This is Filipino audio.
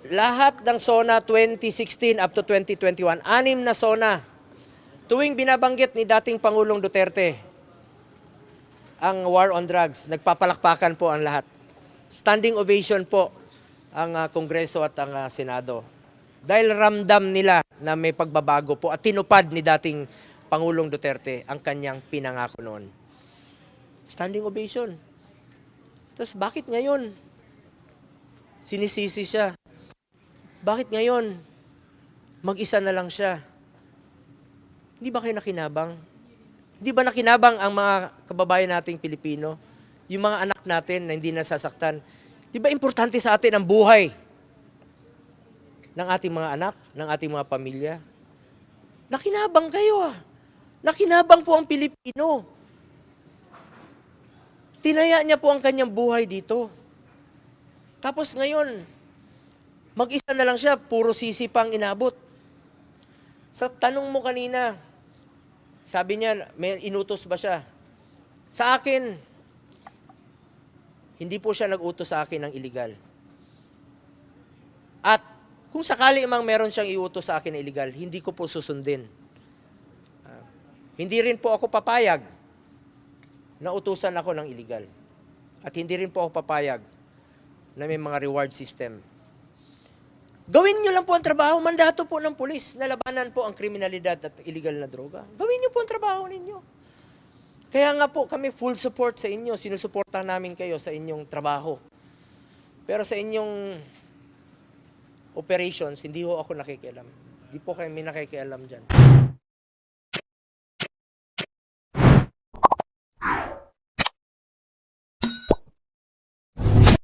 Lahat ng SONA 2016 up to 2021, 6 na SONA. Tuwing binabanggit ni dating Pangulong Duterte ang war on drugs, nagpapalakpakan po ang lahat. Standing ovation po ang Kongreso at ang Senado. Dahil ramdam nila na may pagbabago po at tinupad ni dating Pangulong Duterte ang kanyang pinangako noon. Standing ovation. Tapos bakit ngayon sinisisi siya? Bakit ngayon mag-isa na lang siya? Hindi ba kayo nakinabang? Hindi ba nakinabang ang mga kababayan nating Pilipino? Yung mga anak natin na hindi nasasaktan? Di ba importante sa atin ang buhay ng ating mga anak, ng ating mga pamilya? Nakinabang kayo ah. Nakinabang po ang Pilipino. Tinaya niya po ang kanyang buhay dito. Tapos ngayon, mag-isa na lang siya, puro sisi pang inabot. Sa tanong mo kanina, sabi niya, may inutos ba siya? Sa akin, hindi po siya nag-utos sa akin ng illegal. At kung sakali mang meron siyang iutos sa akin na illegal, hindi ko po susundin. Hindi rin po ako papayag na utusan ako ng illegal. At hindi rin po ako papayag na may mga reward system. Gawin nyo lang po ang trabaho, mandato po ng pulis na labanan po ang kriminalidad at illegal na droga. Gawin nyo po ang trabaho ninyo. Kaya nga po kami full support sa inyo, sinusuportahan namin kayo sa inyong trabaho. Pero sa inyong operations, hindi ho ako nakikialam. Hindi po kami nakikialam dyan.